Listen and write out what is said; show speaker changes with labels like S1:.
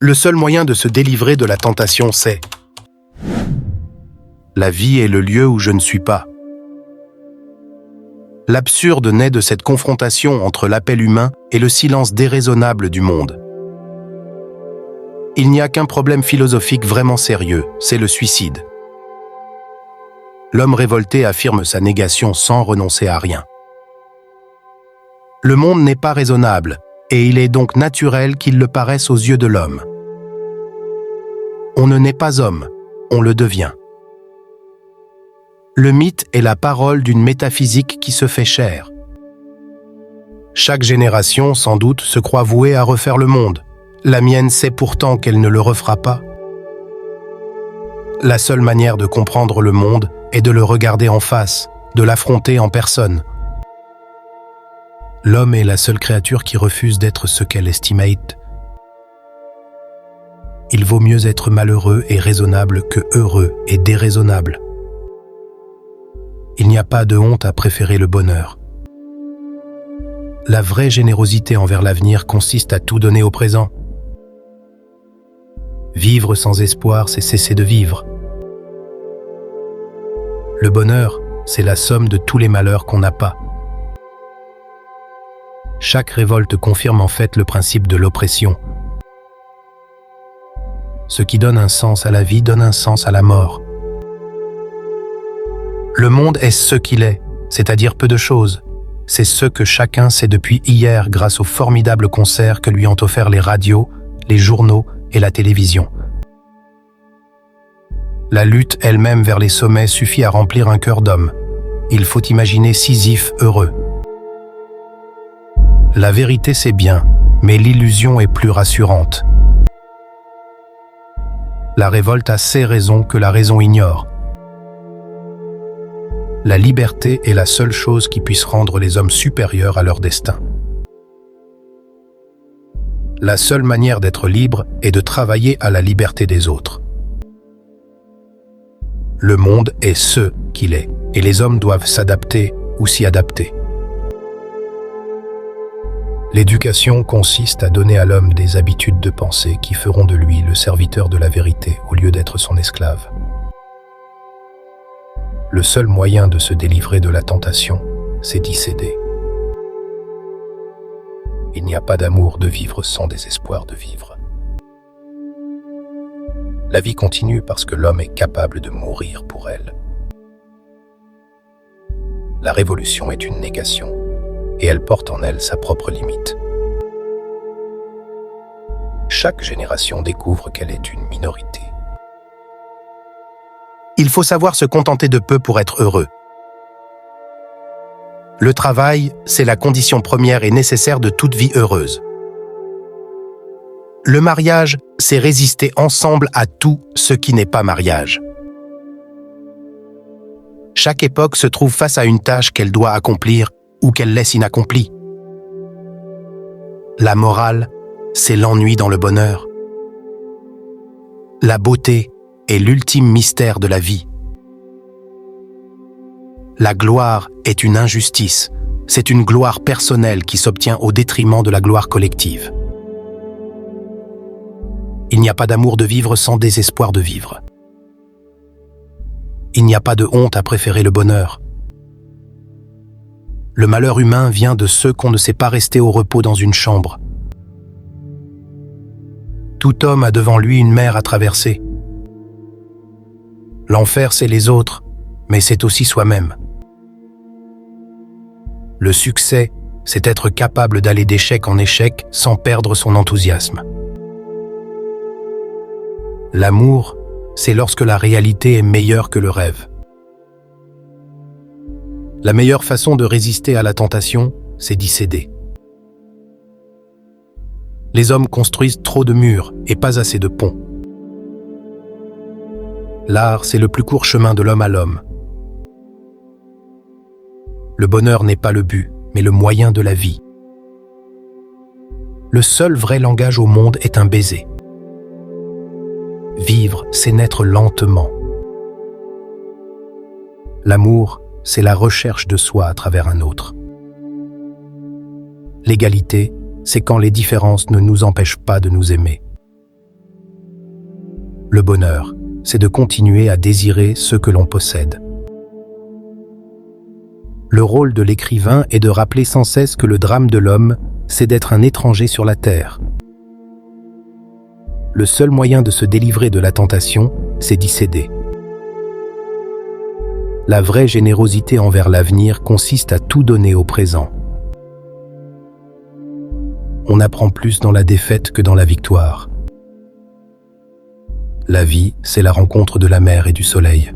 S1: Le seul moyen de se délivrer de la tentation, c'est la vie est le lieu où je ne suis pas. L'absurde naît de cette confrontation entre l'appel humain et le silence déraisonnable du monde. Il n'y a qu'un problème philosophique vraiment sérieux, c'est le suicide. L'homme révolté affirme sa négation sans renoncer à rien. Le monde n'est pas raisonnable, et il est donc naturel qu'il le paraisse aux yeux de l'homme. On ne naît pas homme, on le devient. Le mythe est la parole d'une métaphysique qui se fait chair. Chaque génération, sans doute, se croit vouée à refaire le monde. La mienne sait pourtant qu'elle ne le refera pas. La seule manière de comprendre le monde est de le regarder en face, de l'affronter en personne. L'homme est la seule créature qui refuse d'être ce qu'elle estimate. Il vaut mieux être malheureux et raisonnable que heureux et déraisonnable. Il n'y a pas de honte à préférer le bonheur. La vraie générosité envers l'avenir consiste à tout donner au présent. Vivre sans espoir, c'est cesser de vivre. Le bonheur, c'est la somme de tous les malheurs qu'on n'a pas. Chaque révolte confirme en fait le principe de l'oppression. Ce qui donne un sens à la vie donne un sens à la mort. Le monde est ce qu'il est, c'est-à-dire peu de choses. C'est ce que chacun sait depuis hier grâce aux formidables concerts que lui ont offerts les radios, les journaux et la télévision. La lutte elle-même vers les sommets suffit à remplir un cœur d'homme. Il faut imaginer Sisyphe heureux. La vérité c'est bien, mais l'illusion est plus rassurante. La révolte a ses raisons que la raison ignore. La liberté est la seule chose qui puisse rendre les hommes supérieurs à leur destin. La seule manière d'être libre est de travailler à la liberté des autres. Le monde est ce qu'il est, et les hommes doivent s'adapter ou s'y adapter. L'éducation consiste à donner à l'homme des habitudes de pensée qui feront de lui le serviteur de la vérité au lieu d'être son esclave. Le seul moyen de se délivrer de la tentation, c'est d'y céder. Il n'y a pas d'amour de vivre sans désespoir de vivre. La vie continue parce que l'homme est capable de mourir pour elle. La révolution est une négation, et elle porte en elle sa propre limite. Chaque génération découvre qu'elle est une minorité. Il faut savoir se contenter de peu pour être heureux. Le travail, c'est la condition première et nécessaire de toute vie heureuse. Le mariage, c'est résister ensemble à tout ce qui n'est pas mariage. Chaque époque se trouve face à une tâche qu'elle doit accomplir ou qu'elle laisse inaccomplie. La morale, c'est l'ennui dans le bonheur. La beauté est l'ultime mystère de la vie. La gloire est une injustice. C'est une gloire personnelle qui s'obtient au détriment de la gloire collective. Il n'y a pas d'amour de vivre sans désespoir de vivre. Il n'y a pas de honte à préférer le bonheur. Le malheur humain vient de ceux qu'on ne sait pas rester au repos dans une chambre. Tout homme a devant lui une mer à traverser. L'enfer, c'est les autres, mais c'est aussi soi-même. Le succès, c'est être capable d'aller d'échec en échec sans perdre son enthousiasme. L'amour, c'est lorsque la réalité est meilleure que le rêve. La meilleure façon de résister à la tentation, c'est d'y céder. Les hommes construisent trop de murs et pas assez de ponts. L'art, c'est le plus court chemin de l'homme à l'homme. Le bonheur n'est pas le but, mais le moyen de la vie. Le seul vrai langage au monde est un baiser. Vivre, c'est naître lentement. L'amour, c'est la recherche de soi à travers un autre. L'égalité, c'est quand les différences ne nous empêchent pas de nous aimer. Le bonheur, c'est de continuer à désirer ce que l'on possède. Le rôle de l'écrivain est de rappeler sans cesse que le drame de l'homme, c'est d'être un étranger sur la terre. Le seul moyen de se délivrer de la tentation, c'est d'y céder. La vraie générosité envers l'avenir consiste à tout donner au présent. On apprend plus dans la défaite que dans la victoire. La vie, c'est la rencontre de la mer et du soleil.